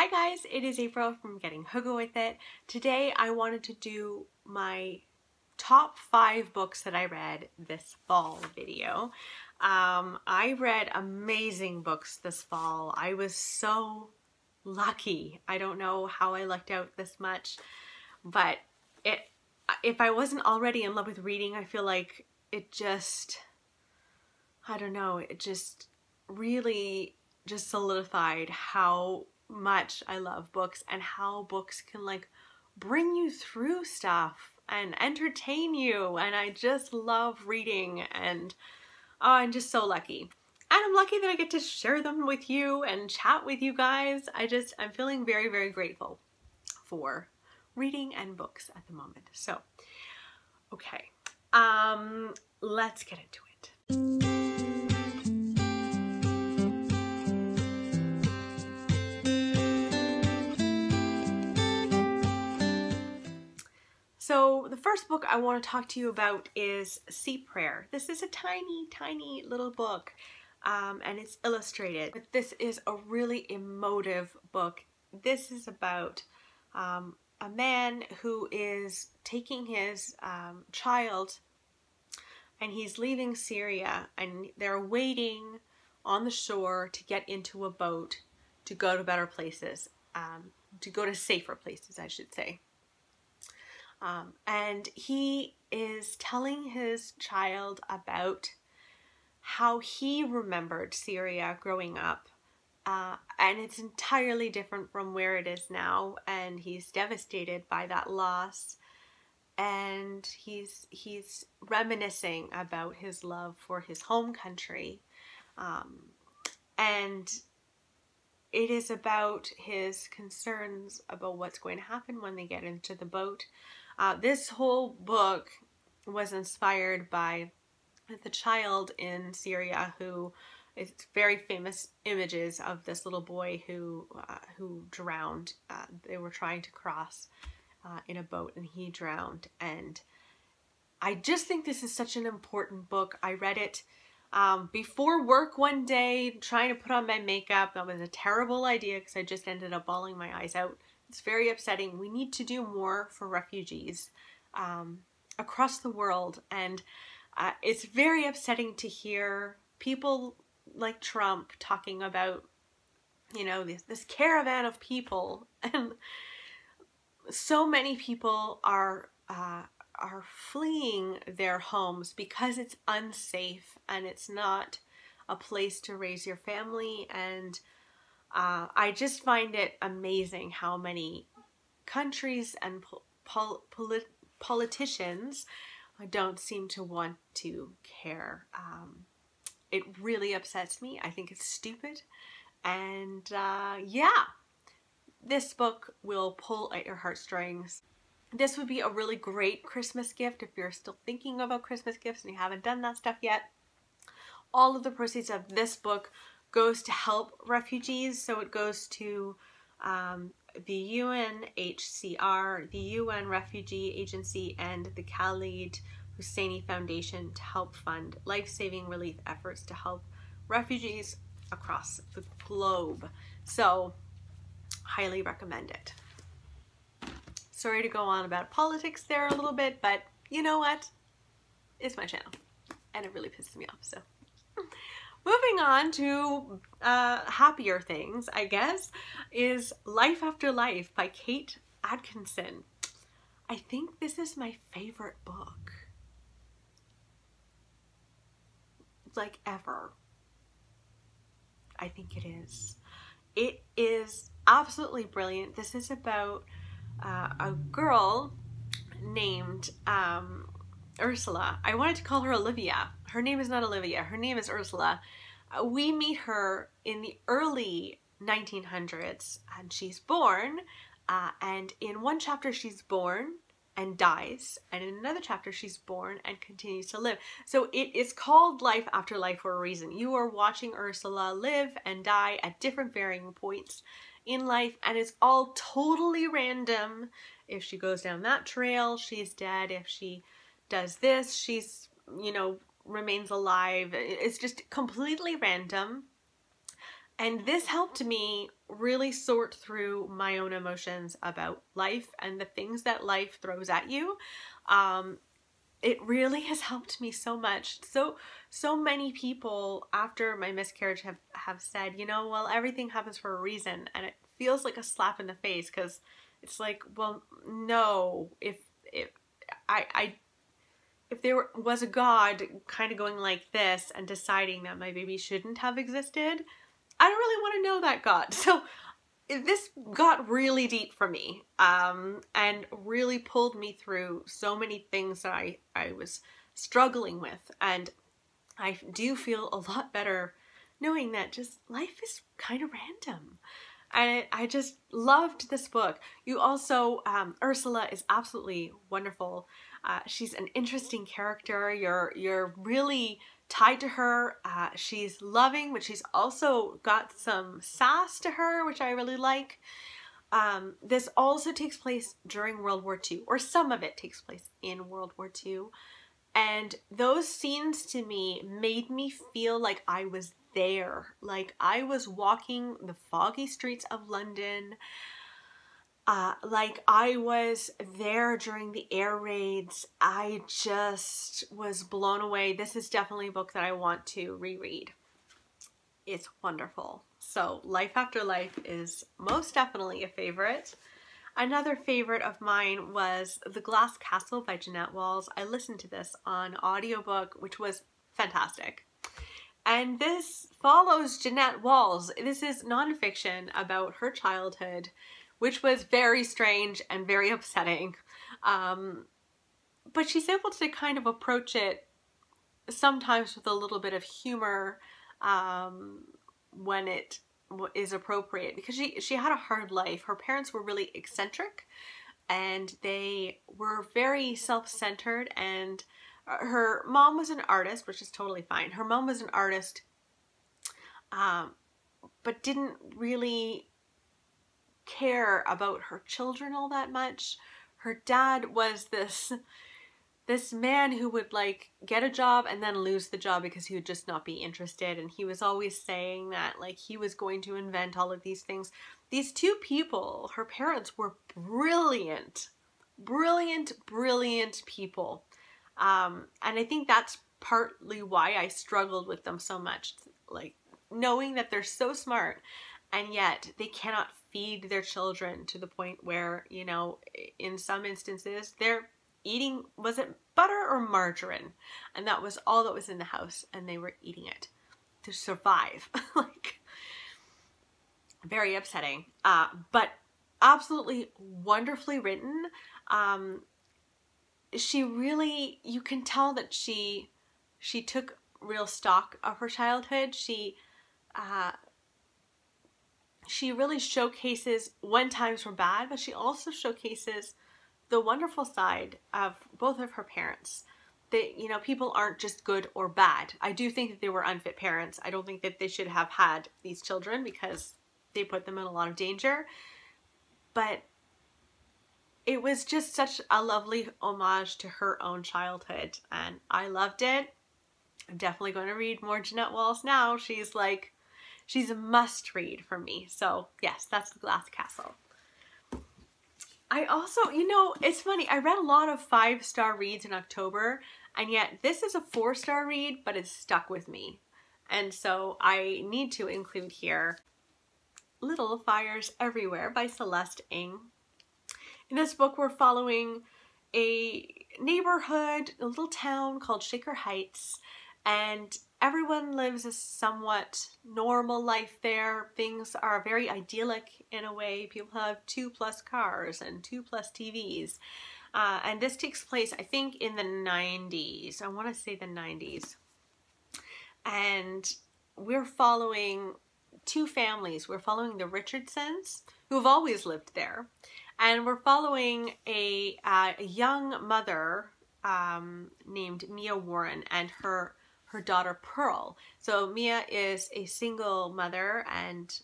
Hi guys, it is April from Getting Hooga With It. Today I wanted to do my top 5 books that I read this fall video. I read amazing books this fall. I was so lucky. I don't know how I lucked out this much, but if I wasn't already in love with reading, I feel like it just, I don't know, it just really just solidified how much I love books and how books can like bring you through stuff and entertain you, and I just love reading, and oh, I'm just so lucky. And I'm lucky that I get to share them with you and chat with you guys. I'm feeling very, very grateful for reading and books at the moment. So, okay, let's get into it. So the first book I want to talk to you about is Sea Prayer. This is a tiny, tiny little book, and it's illustrated. But this is a really emotive book. This is about a man who is taking his child, and he's leaving Syria, and they're waiting on the shore to get into a boat to go to better places, to go to safer places, I should say. And he is telling his child about how he remembered Syria growing up, and it's entirely different from where it is now, and he's devastated by that loss, and he's reminiscing about his love for his home country, and it is about his concerns about what's going to happen when they get into the boat. This whole book was inspired by the child in Syria who is very famous images of this little boy who drowned. They were trying to cross in a boat and he drowned. And I just think this is such an important book. I read it before work one day, trying to put on my makeup. That was a terrible idea because I just ended up bawling my eyes out. It's very upsetting. We need to do more for refugees across the world, and it's very upsetting to hear people like Trump talking about, you know, this caravan of people, and so many people are fleeing their homes because it's unsafe and it's not a place to raise your family. And I just find it amazing how many countries and politicians don't seem to want to care. It really upsets me. I think it's stupid. And yeah, this book will pull at your heartstrings. This would be a really great Christmas gift if you're still thinking about Christmas gifts and you haven't done that stuff yet. All of the proceeds of this book goes to help refugees. So it goes to the UNHCR, the UN Refugee Agency, and the Khalid Hosseini Foundation to help fund life-saving relief efforts to help refugees across the globe. So, highly recommend it. Sorry to go on about politics there a little bit, but you know what? It's my channel, and it really pisses me off, so. Moving on to happier things, I guess, is Life After Life by Kate Atkinson. I think this is my favorite book, like, ever. I think it is. It is absolutely brilliant. This is about a girl named Ursula. I wanted to call her Olivia. Her name is not Olivia. Her name is Ursula. We meet her in the early 1900s, and she's born, and in one chapter she's born and dies, and in another chapter she's born and continues to live. So it is called Life After Life for a reason. You are watching Ursula live and die at different varying points in life, and it's all totally random. If she goes down that trail, she's dead. If she does this, she's, you know, remains alive. It's just completely random. And this helped me really sort through my own emotions about life and the things that life throws at you. It really has helped me so much. So many people after my miscarriage have said, you know, well, everything happens for a reason. And it feels like a slap in the face, because it's like, well, no, if there was a God kind of going like this and deciding that my baby shouldn't have existed, I don't really want to know that God. So this got really deep for me, and really pulled me through so many things that I was struggling with. And I do feel a lot better knowing that just life is kind of random. I just loved this book. You also, Ursula is absolutely wonderful. She's an interesting character. You're really tied to her. She's loving, but she's also got some sass to her, which I really like. This also takes place during World War II, or some of it takes place in World War II. And those scenes to me made me feel like I was there, like I was walking the foggy streets of London, like I was there during the air raids. I just was blown away. This is definitely a book that I want to reread. It's wonderful. So Life After Life is most definitely a favorite. Another favorite of mine was The Glass Castle by Jeanette Walls. I listened to this on audiobook, which was fantastic. And this follows Jeanette Walls. This is nonfiction about her childhood, which was very strange and very upsetting. But she's able to kind of approach it sometimes with a little bit of humor when it is appropriate, because she had a hard life. Her parents were really eccentric, and they were very self-centered, and her mom was an artist, which is totally fine. Her mom was an artist, but didn't really care about her children all that much. Her dad was this man who would like get a job and then lose the job because he would just not be interested. And he was always saying that like he was going to invent all of these things. These two people, her parents, were brilliant, brilliant, brilliant people. And I think that's partly why I struggled with them so much. Like knowing that they're so smart and yet they cannot feed their children to the point where, you know, in some instances they're eating, was it butter or margarine? And that was all that was in the house, and they were eating it to survive. Like, very upsetting. But absolutely wonderfully written. She really, you can tell that she took real stock of her childhood. She really showcases when times were bad, but she also showcases the wonderful side of both of her parents. They, you know, people aren't just good or bad. I do think that they were unfit parents. I don't think that they should have had these children because they put them in a lot of danger. But it was just such a lovely homage to her own childhood, and I loved it. I'm definitely going to read more Jeanette Walls now. She's a must read for me. So yes, that's The Glass Castle. I also, you know, it's funny, I read a lot of 5-star reads in October, and yet this is a 4-star read, but it's stuck with me. And so I need to include here Little Fires Everywhere by Celeste Ng. In this book, we're following a neighborhood, a little town called Shaker Heights, and everyone lives a somewhat normal life there. Things are very idyllic in a way. People have 2+ cars and 2+ TVs. And this takes place, I think, in the 90s. I want to say the 90s. And we're following two families. We're following the Richardsons, who have always lived there. And we're following a young mother named Mia Warren and her daughter Pearl. So Mia is a single mother, and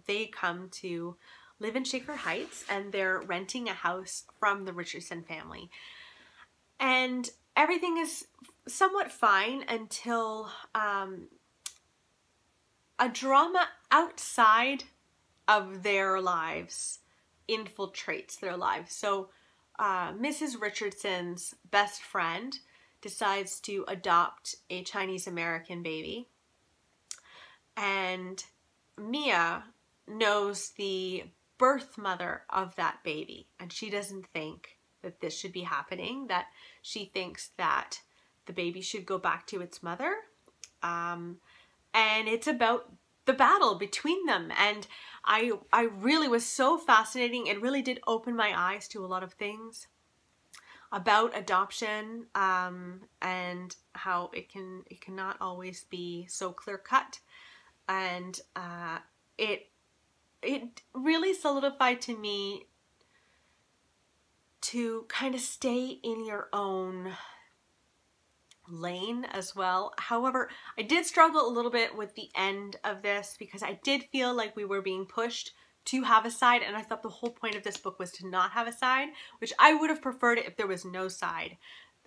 they come to live in Shaker Heights, and they're renting a house from the Richardson family. And everything is somewhat fine until a drama outside of their lives infiltrates their lives. So Mrs. Richardson's best friend decides to adopt a Chinese American baby, and Mia knows the birth mother of that baby, and she doesn't think that this should be happening, that she thinks that the baby should go back to its mother. And it's about the battle between them. And I really was so fascinating. It really did open my eyes to a lot of things about adoption, and how it cannot always be so clear cut. And it really solidified to me to kind of stay in your own lane as well. However, I did struggle a little bit with the end of this because I did feel like we were being pushed to have a side, and I thought the whole point of this book was to not have a side, which I would have preferred it if there was no side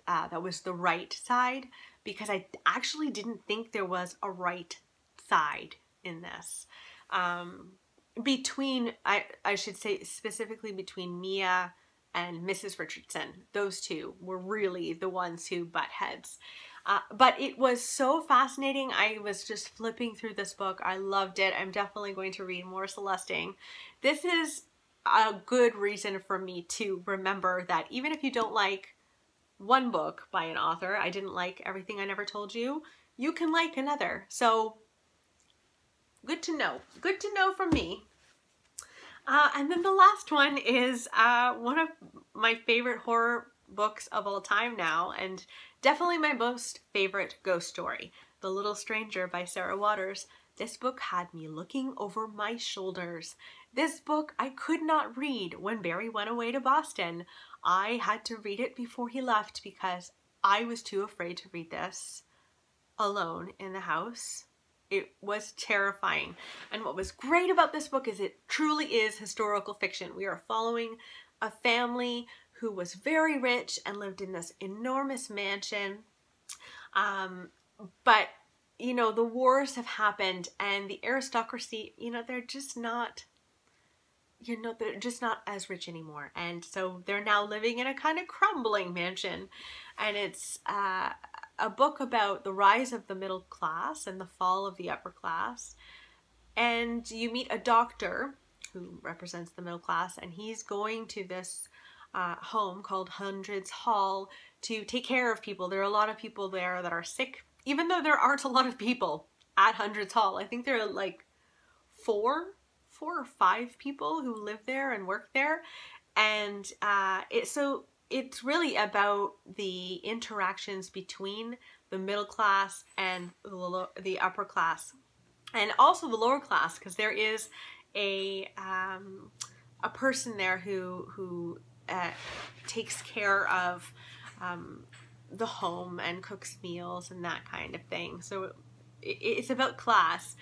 that was the right side, because I actually didn't think there was a right side in this. Between, I should say specifically between Mia and Mrs. Richardson. Those two were really the ones who butt heads. But it was so fascinating. I was just flipping through this book. I loved it. I'm definitely going to read more Celestine. This is a good reason for me to remember that even if you don't like one book by an author, I didn't like Everything I Never Told You, you can like another. So good to know. Good to know from me. And then the last one is one of my favorite horror books of all time now, and definitely my most favorite ghost story, The Little Stranger by Sarah Waters. This book had me looking over my shoulders. This book I could not read when Barry went away to Boston. I had to read it before he left because I was too afraid to read this alone in the house. It was terrifying. And what was great about this book is it truly is historical fiction. We are following a family who was very rich and lived in this enormous mansion. But, you know, the wars have happened and the aristocracy, you know, they're just not, you know, they're just not as rich anymore. And so they're now living in a kind of crumbling mansion. And it's a book about the rise of the middle class and the fall of the upper class. And you meet a doctor who represents the middle class, and he's going to this home called Hundreds Hall to take care of people. There are a lot of people there that are sick, even though there aren't a lot of people at Hundreds Hall. I think there are like four or five people who live there and work there. And it's really about the interactions between the middle class and the upper class, and also the lower class, because there is a person there who takes care of the home and cooks meals and that kind of thing. So it's about class,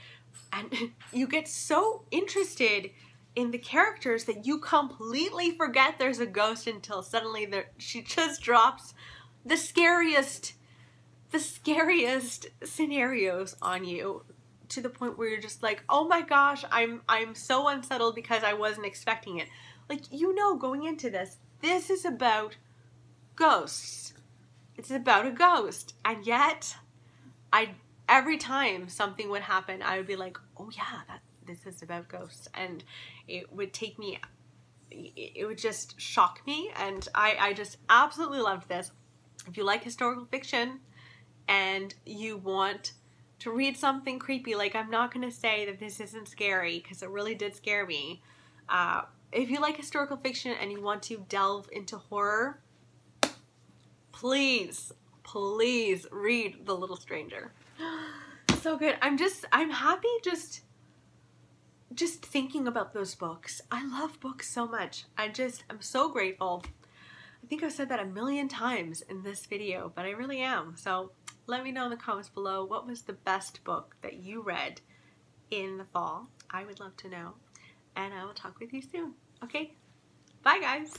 and you get so interested in the characters that you completely forget there's a ghost until suddenly she just drops the scariest scenarios on you, to the point where you're just like, oh my gosh, I'm so unsettled because I wasn't expecting it. Like, you know, going into this is about ghosts. It's about a ghost. And yet, every time something would happen, I would be like, oh yeah, this is about ghosts. And it would just shock me. And I just absolutely loved this. If you like historical fiction and you want to read something creepy, like, I'm not going to say that this isn't scary, because it really did scare me. If you like historical fiction and you want to delve into horror, please read The Little Stranger. So good. I'm happy just thinking about those books. I love books so much. I'm so grateful. I think I've said that a million times in this video, but I really am. So let me know in the comments below, what was the best book that you read in the fall? I would love to know. And I will talk with you soon. Okay? Bye, guys.